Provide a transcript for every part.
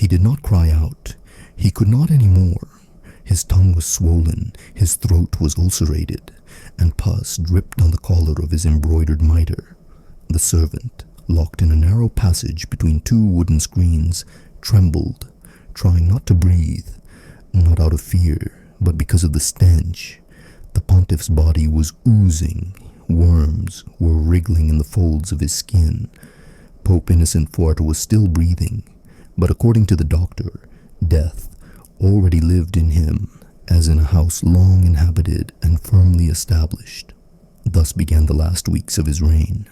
He did not cry out. He could not any more. His tongue was swollen, his throat was ulcerated, and pus dripped on the collar of his embroidered mitre. The servant, locked in a narrow passage between two wooden screens, trembled, trying not to breathe, not out of fear, but because of the stench. The pontiff's body was oozing. Worms were wriggling in the folds of his skin. Pope Innocent IV was still breathing, but according to the doctor, death already lived in him, as in a house long inhabited and firmly established. Thus began the last weeks of his reign,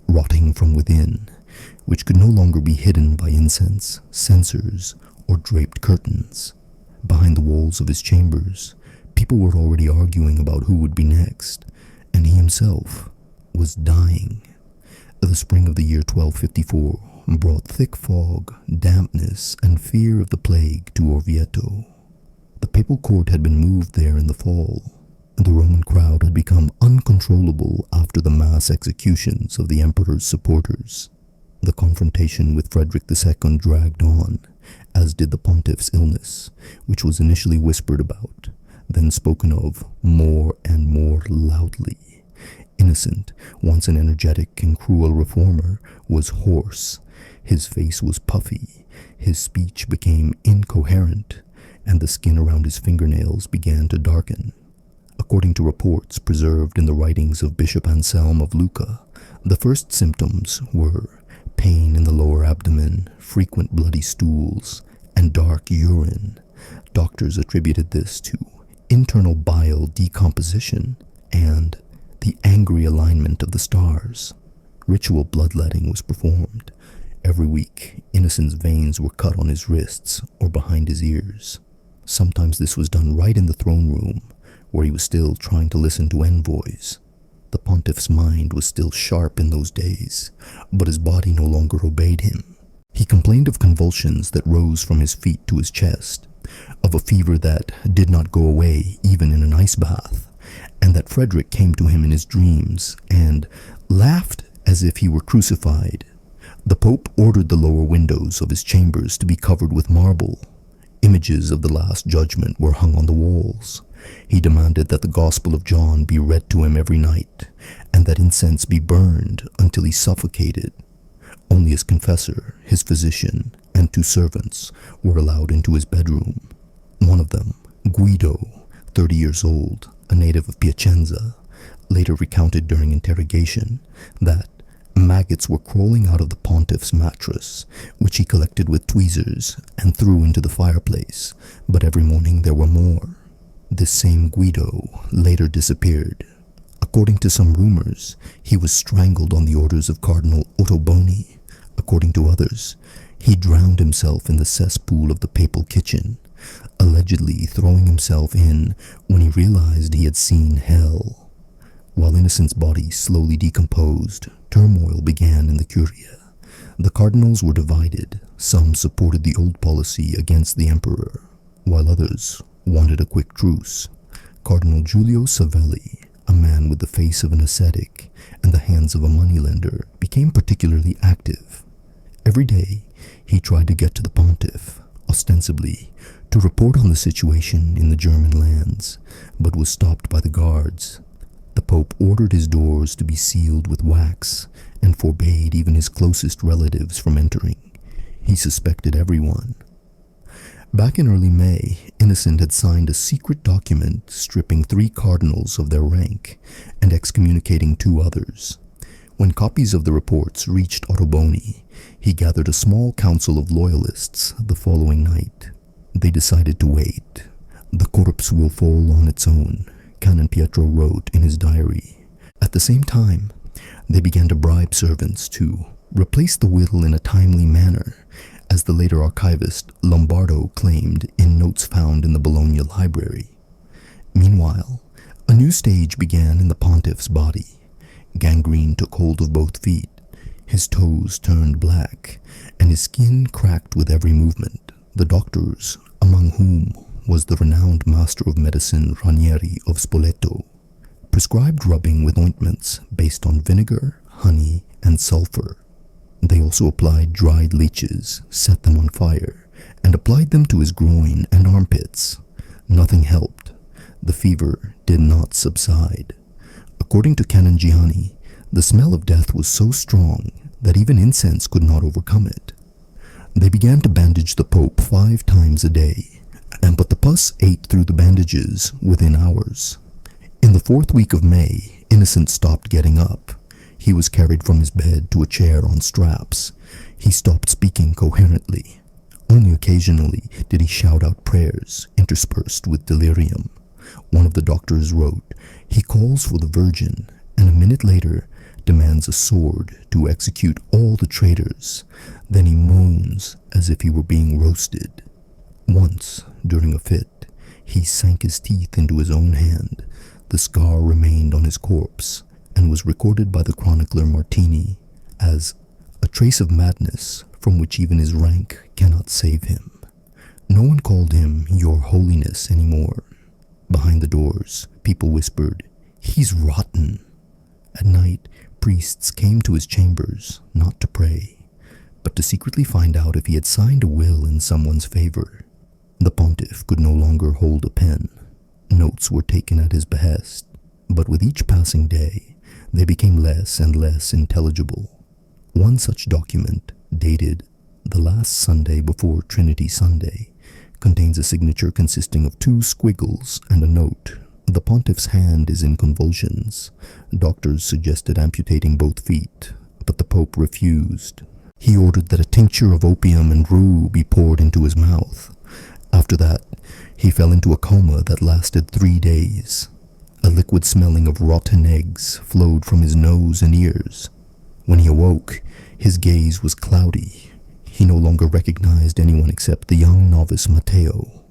rotting from within, which could no longer be hidden by incense, censers, or draped curtains. Behind the walls of his chambers, people were already arguing about who would be next, and he himself was dying. The spring of the year 1254 brought thick fog, dampness, and fear of the plague to Orvieto. The papal court had been moved there in the fall. The Roman crowd had become uncontrollable after the mass executions of the emperor's supporters. The confrontation with Frederick II dragged on, as did the pontiff's illness, which was initially whispered about, then spoken of more and more loudly. Innocent, once an energetic and cruel reformer, was hoarse. His face was puffy, his speech became incoherent, and the skin around his fingernails began to darken. According to reports preserved in the writings of Bishop Anselm of Lucca, the first symptoms were pain in the lower abdomen, frequent bloody stools, and dark urine. Doctors attributed this to internal bile decomposition and the angry alignment of the stars. Ritual bloodletting was performed. Every week, Innocent's veins were cut on his wrists or behind his ears. Sometimes this was done right in the throne room, where he was still trying to listen to envoys. The pontiff's mind was still sharp in those days, but his body no longer obeyed him. He complained of convulsions that rose from his feet to his chest, of a fever that did not go away even in an ice bath, and that Frederick came to him in his dreams and laughed as if he were crucified. The Pope ordered the lower windows of his chambers to be covered with marble. Images of the Last Judgment were hung on the walls. He demanded that the Gospel of John be read to him every night, and that incense be burned until he suffocated. Only his confessor, his physician, and 2 servants were allowed into his bedroom. One of them, Guido, 30 years old, a native of Piacenza, later recounted during interrogation that maggots were crawling out of the pontiff's mattress, which he collected with tweezers and threw into the fireplace, but every morning there were more. This same Guido later disappeared. According to some rumors, he was strangled on the orders of Cardinal Ottoboni. According to others, he drowned himself in the cesspool of the papal kitchen, allegedly throwing himself in when he realized he had seen hell. While Innocent's body slowly decomposed, turmoil began in the Curia. The cardinals were divided. Some supported the old policy against the emperor, while others wanted a quick truce. Cardinal Giulio Savelli, a man with the face of an ascetic and the hands of a moneylender, became particularly active. Every day, he tried to get to the pontiff, ostensibly to report on the situation in the German lands, but was stopped by the guards. The Pope ordered his doors to be sealed with wax and forbade even his closest relatives from entering. He suspected everyone. Back in early May, Innocent had signed a secret document stripping 3 cardinals of their rank and excommunicating 2 others. When copies of the reports reached Ottoboni, he gathered a small council of loyalists the following night. They decided to wait. The corpse will fall on its own, Canon Pietro wrote in his diary. At the same time, they began to bribe servants to replace the will in a timely manner, as the later archivist Lombardo claimed in notes found in the Bologna library. Meanwhile, a new stage began in the pontiff's body. Gangrene took hold of both feet. His toes turned black, and his skin cracked with every movement. The doctors, among whom was the renowned master of medicine Ranieri of Spoleto, prescribed rubbing with ointments based on vinegar, honey, and sulfur. They also applied dried leeches, set them on fire, and applied them to his groin and armpits. Nothing helped. The fever did not subside. According to Canon Gianni, the smell of death was so strong that even incense could not overcome it. They began to bandage the Pope 5 times a day, but the pus ate through the bandages within hours. In the 4th week of May, Innocent stopped getting up. He was carried from his bed to a chair on straps. He stopped speaking coherently. Only occasionally did he shout out prayers, interspersed with delirium. One of the doctors wrote, "He calls for the Virgin, and a minute later demands a sword to execute all the traitors. Then he moans as if he were being roasted." Once, during a fit, he sank his teeth into his own hand. The scar remained on his corpse, and was recorded by the chronicler Martini as a trace of madness from which even his rank cannot save him. No one called him Your Holiness anymore. Behind the doors, people whispered, "He's rotten." At night, priests came to his chambers, not to pray, but to secretly find out if he had signed a will in someone's favor. The pontiff could no longer hold a pen. Notes were taken at his behest, but with each passing day, they became less and less intelligible. One such document, dated the last Sunday before Trinity Sunday, contains a signature consisting of 2 squiggles and a note. The pontiff's hand is in convulsions. Doctors suggested amputating both feet, but the Pope refused. He ordered that a tincture of opium and rue be poured into his mouth. After that, he fell into a coma that lasted 3 days. A liquid smelling of rotten eggs flowed from his nose and ears. When he awoke, his gaze was cloudy. He no longer recognized anyone except the young novice Matteo,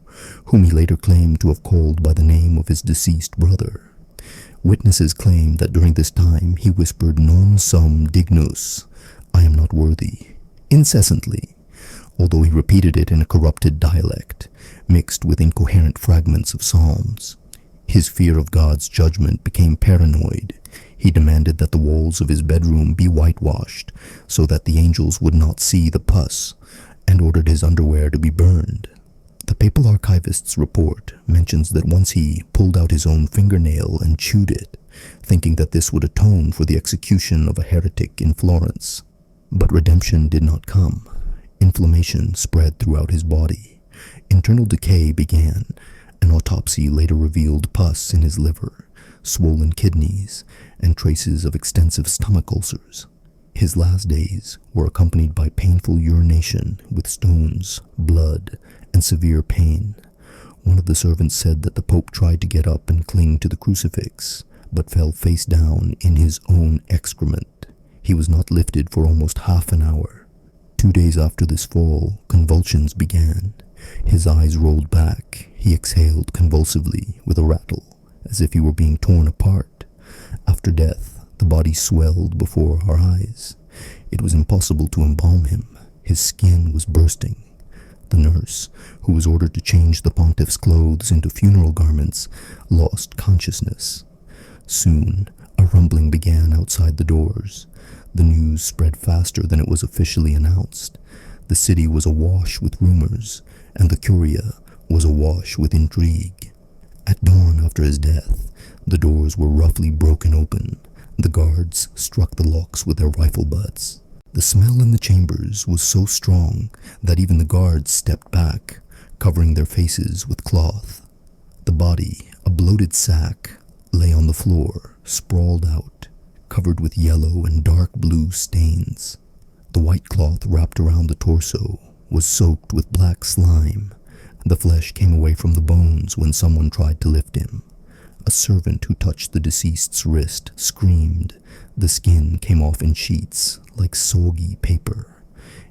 whom he later claimed to have called by the name of his deceased brother. Witnesses claimed that during this time he whispered "Non sum dignus," "I am not worthy," incessantly, although he repeated it in a corrupted dialect, mixed with incoherent fragments of psalms. His fear of God's judgment became paranoid. He demanded that the walls of his bedroom be whitewashed so that the angels would not see the pus, and ordered his underwear to be burned. The papal archivist's report mentions that once he pulled out his own fingernail and chewed it, thinking that this would atone for the execution of a heretic in Florence. But redemption did not come. Inflammation spread throughout his body. Internal decay began. An autopsy later revealed pus in his liver, swollen kidneys, and traces of extensive stomach ulcers. His last days were accompanied by painful urination with stones, blood, and severe pain. One of the servants said that the Pope tried to get up and cling to the crucifix, but fell face down in his own excrement. He was not lifted for almost half an hour. 2 days after this fall, convulsions began. His eyes rolled back. He exhaled convulsively with a rattle, as if he were being torn apart. After death, the body swelled before our eyes. It was impossible to embalm him. His skin was bursting. The nurse, who was ordered to change the pontiff's clothes into funeral garments, lost consciousness. Soon, a rumbling began outside the doors. The news spread faster than it was officially announced. The city was awash with rumors, and the Curia was awash with intrigue. At dawn after his death, the doors were roughly broken open. The guards struck the locks with their rifle butts. The smell in the chambers was so strong that even the guards stepped back, covering their faces with cloth. The body, a bloated sack, lay on the floor, sprawled out, covered with yellow and dark blue stains. The white cloth wrapped around the torso was soaked with black slime. The flesh came away from the bones when someone tried to lift him. A servant who touched the deceased's wrist screamed. The skin came off in sheets, like soggy paper.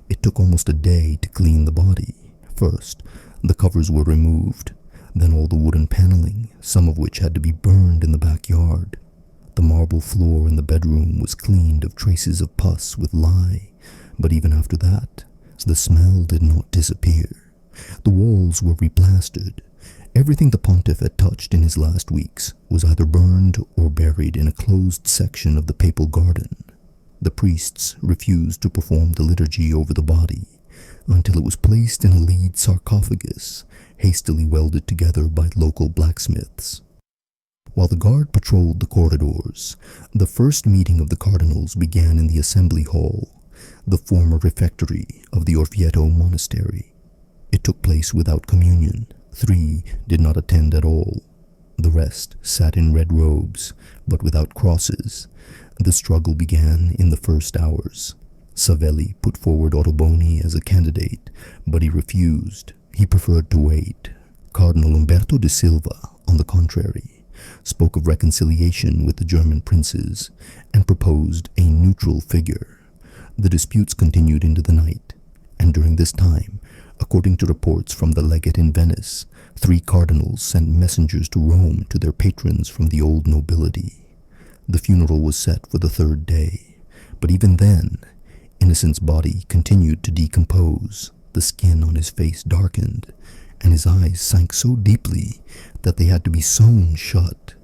It took almost a day to clean the body. First, the covers were removed, then all the wooden paneling, some of which had to be burned in the backyard. The marble floor in the bedroom was cleaned of traces of pus with lye, but even after that, the smell did not disappear. The walls were replastered. Everything the pontiff had touched in his last weeks was either burned or buried in a closed section of the papal garden. The priests refused to perform the liturgy over the body. until it was placed in a lead sarcophagus, hastily welded together by local blacksmiths. While the guard patrolled the corridors, the first meeting of the cardinals began in the assembly hall, the former refectory of the Orvieto monastery. It took place without communion. 3 did not attend at all. The rest sat in red robes, but without crosses. The struggle began in the first hours. Savelli put forward Ottoboni as a candidate, but he refused. He preferred to wait. Cardinal Umberto de Silva, on the contrary, spoke of reconciliation with the German princes and proposed a neutral figure. The disputes continued into the night, and during this time, according to reports from the legate in Venice, 3 cardinals sent messengers to Rome to their patrons from the old nobility. The funeral was set for the 3rd day, but even then, Innocent's body continued to decompose. The skin on his face darkened, and his eyes sank so deeply that they had to be sewn shut.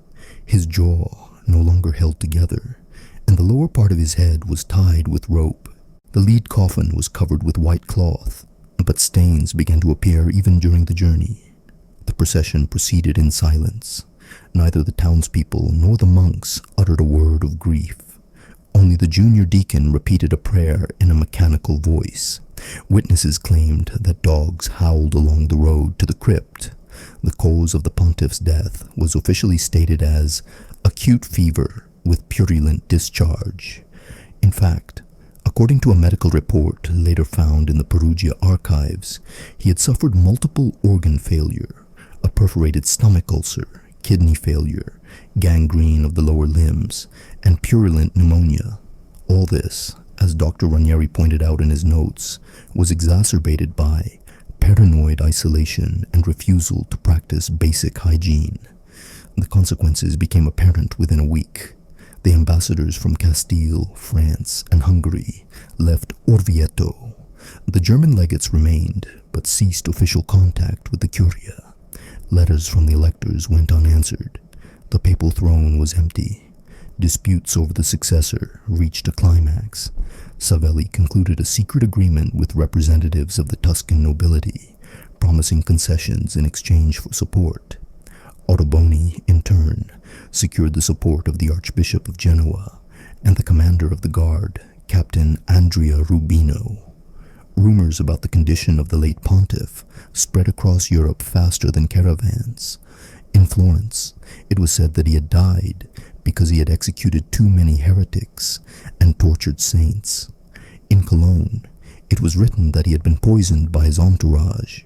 His jaw no longer held together, and the lower part of his head was tied with rope. The lead coffin was covered with white cloth, but stains began to appear even during the journey. The procession proceeded in silence. Neither the townspeople nor the monks uttered a word of grief. Only the junior deacon repeated a prayer in a mechanical voice. Witnesses claimed that dogs howled along the road to the crypt. The cause of the pontiff's death was officially stated as acute fever with purulent discharge. In fact, according to a medical report later found in the Perugia archives, he had suffered multiple organ failure, a perforated stomach ulcer, kidney failure, gangrene of the lower limbs, and purulent pneumonia. All this, as Dr. Ranieri pointed out in his notes, was exacerbated by paranoid isolation and refusal to practice basic hygiene. The consequences became apparent within a week. The ambassadors from Castile, France, and Hungary left Orvieto. The German legates remained, but ceased official contact with the Curia. Letters from the electors went unanswered. The papal throne was empty. Disputes over the successor reached a climax. Savelli concluded a secret agreement with representatives of the Tuscan nobility, promising concessions in exchange for support. Ottoboni, in turn, secured the support of the Archbishop of Genoa and the commander of the guard, Captain Andrea Rubino. Rumors about the condition of the late pontiff spread across Europe faster than caravans. In Florence, it was said that he had died because he had executed too many heretics and tortured saints. In Cologne, it was written that he had been poisoned by his entourage.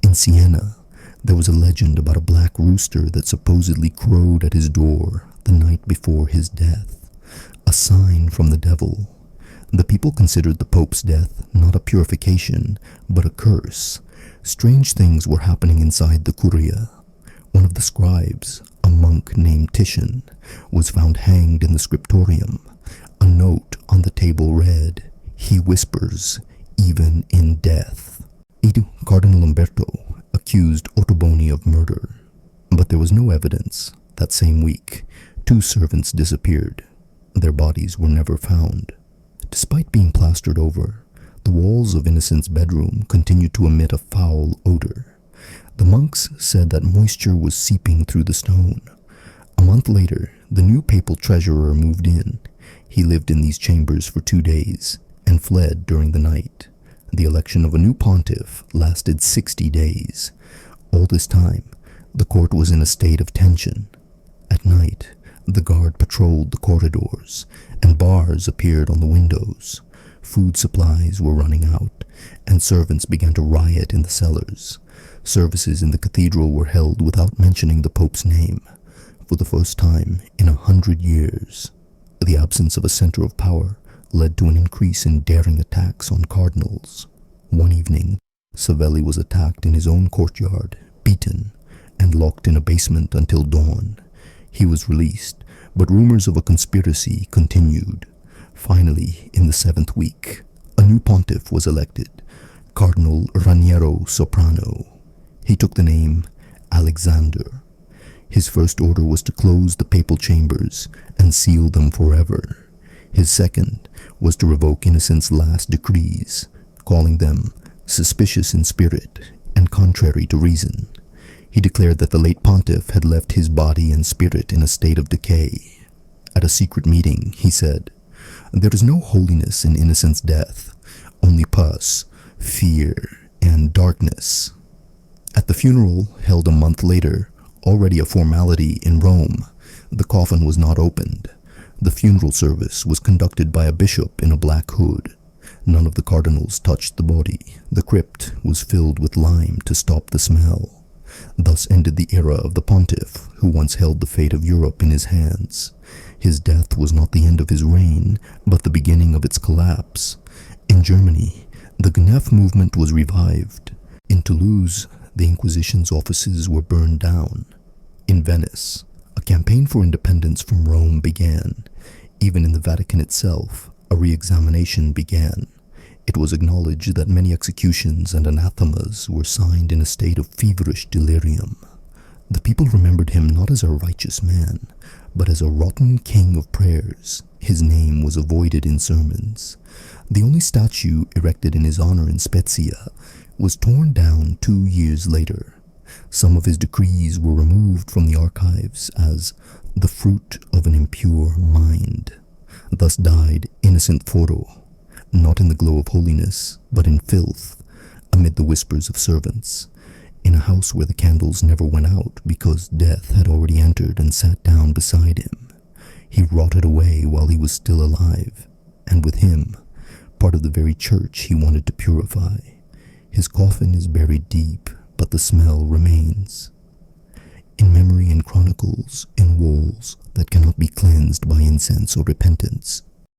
In Siena, there was a legend about a black rooster that supposedly crowed at his door the night before his death, a sign from the devil. The people considered the Pope's death not a purification, but a curse. Strange things were happening inside the Curia. One of the scribes, a monk named Titian, was found hanged in the scriptorium. A note on the table read, "He whispers, even in death." Cardinal Umberto accused Ottoboni of murder, but there was no evidence. That same week, 2 servants disappeared. Their bodies were never found. Despite being plastered over, the walls of Innocent's bedroom continued to emit a foul odor. The monks said that moisture was seeping through the stone. A month later, the new papal treasurer moved in. He lived in these chambers for 2 days and fled during the night. The election of a new pontiff lasted 60 days. All this time, the court was in a state of tension. At night, the guard patrolled the corridors, and bars appeared on the windows. Food supplies were running out, and servants began to riot in the cellars. Services in the cathedral were held without mentioning the Pope's name. For the first time in 100 years, the absence of a center of power led to an increase in daring attacks on cardinals. One evening, Savelli was attacked in his own courtyard, beaten, and locked in a basement until dawn. He was released, but rumors of a conspiracy continued. Finally, in the 7th week, a new pontiff was elected, Cardinal Raniero Soprano. He took the name Alexander. His first order was to close the papal chambers and seal them forever. His second was to revoke Innocent's last decrees, calling them Suspicious in spirit and contrary to reason, he declared that the late pontiff had left his body and spirit in a state of decay. At a secret meeting, he said, "There is no holiness in innocent's death, only pus, fear, and darkness." At the funeral, held a month later, already a formality in Rome, the coffin was not opened. The funeral service was conducted by a bishop in a black hood. None of the cardinals touched the body. The crypt was filled with lime to stop the smell. Thus ended the era of the pontiff, who once held the fate of Europe in his hands. His death was not the end of his reign, but the beginning of its collapse. In Germany, the Genève movement was revived. In Toulouse, the Inquisition's offices were burned down. In Venice, a campaign for independence from Rome began. Even in the Vatican itself, a re-examination began. It was acknowledged that many executions and anathemas were signed in a state of feverish delirium. The people remembered him not as a righteous man, but as a rotten king of prayers. His name was avoided in sermons. The only statue erected in his honor in Spezia was torn down 2 years later. Some of his decrees were removed from the archives as the fruit of an impure mind. Thus died innocent Foro, not in the glow of holiness, but in filth, amid the whispers of servants, in a house where the candles never went out because death had already entered and sat down beside him. He rotted away while he was still alive, and with him, part of the very church he wanted to purify. His coffin is buried deep, but the smell remains. In memory and chronicles, in walls that cannot be cleansed by incense or repentance,